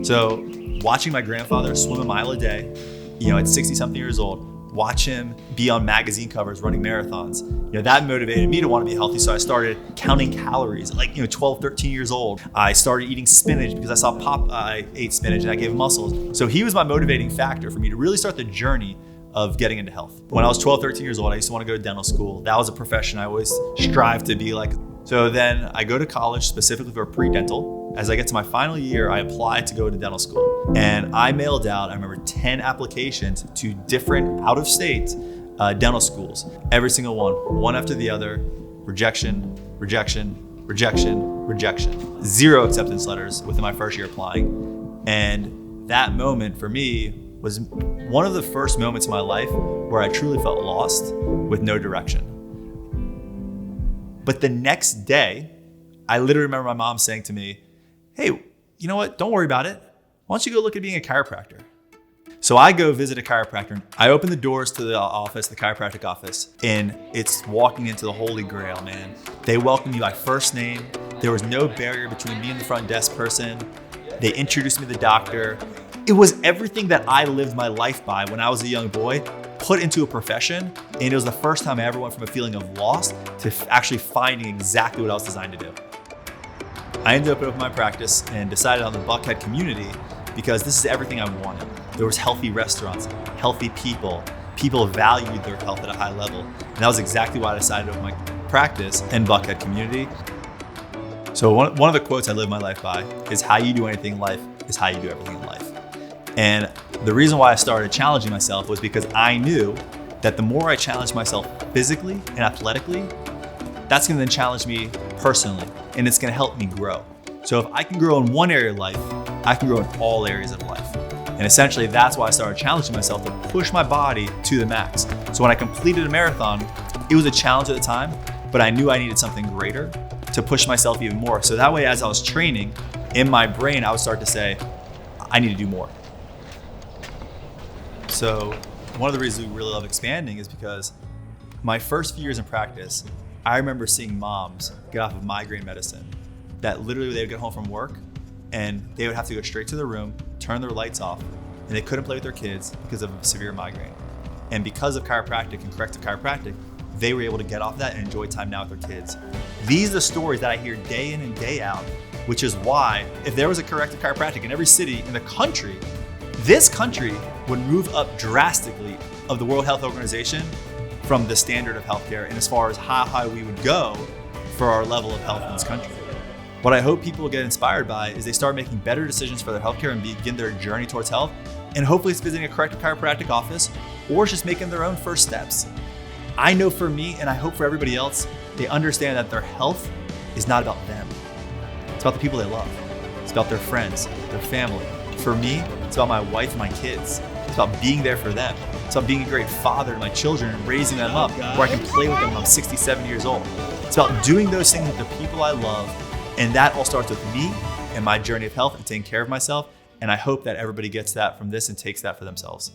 So watching my grandfather swim a mile a day, at 60 something years old, watch him be on magazine covers running marathons, that motivated me to want to be healthy. So I started counting calories at 12, 13 years old. I started eating spinach because I saw Popeye ate spinach and I gave him muscles. So he was my motivating factor for me to really start the journey of getting into health. When I was 12, 13 years old, I used to want to go to dental school. That was a profession I always strived to be like. So then I go to college specifically for pre-dental. As I get to my final year, I applied to go to dental school. And I mailed out, I remember 10 applications to different out-of-state dental schools. Every single one after the other, rejection, rejection, rejection, rejection. 0 acceptance letters within my first year applying. And that moment for me was one of the first moments in my life where I truly felt lost with no direction. But the next day, I literally remember my mom saying to me, hey, you know what? Don't worry about it. Why don't you go look at being a chiropractor? So I go visit a chiropractor. I open the doors to the office, the chiropractic office, and it's walking into the holy grail, man. They welcome you by first name. There was no barrier between me and the front desk person. They introduced me to the doctor. It was everything that I lived my life by when I was a young boy, put into a profession. And it was the first time I ever went from a feeling of lost to actually finding exactly what I was designed to do. I ended up opening my practice and decided on the Buckhead community because this is everything I wanted. There was healthy restaurants, healthy people valued their health at a high level. And that was exactly why I decided to open my practice in Buckhead community. So one of the quotes I live my life by is how you do anything in life is how you do everything in life. And the reason why I started challenging myself was because I knew that the more I challenged myself physically and athletically, that's gonna then challenge me personally, and it's gonna help me grow. So if I can grow in one area of life, I can grow in all areas of life. And essentially that's why I started challenging myself to push my body to the max. So when I completed a marathon, it was a challenge at the time, but I knew I needed something greater to push myself even more. So that way, as I was training, in my brain, I would start to say, I need to do more. So one of the reasons we really love expanding is because my first few years in practice, I remember seeing moms get off of migraine medicine that literally they would get home from work and they would have to go straight to their room, turn their lights off, and they couldn't play with their kids because of severe migraine. And because of chiropractic and corrective chiropractic, they were able to get off that and enjoy time now with their kids. These are the stories that I hear day in and day out, which is why if there was a corrective chiropractic in every city in the country, this country would move up drastically of the World Health Organization from the standard of healthcare and as far as how high we would go for our level of health in this country. What I hope people get inspired by is they start making better decisions for their healthcare and begin their journey towards health. And hopefully it's visiting a corrective chiropractic office or just making their own first steps. I know for me, and I hope for everybody else, they understand that their health is not about them. It's about the people they love. It's about their friends, their family. For me, it's about my wife and my kids. It's about being there for them. It's about being a great father to my children and raising them up where I can play with them when I'm 67 years old. It's about doing those things with the people I love. And that all starts with me and my journey of health and taking care of myself. And I hope that everybody gets that from this and takes that for themselves.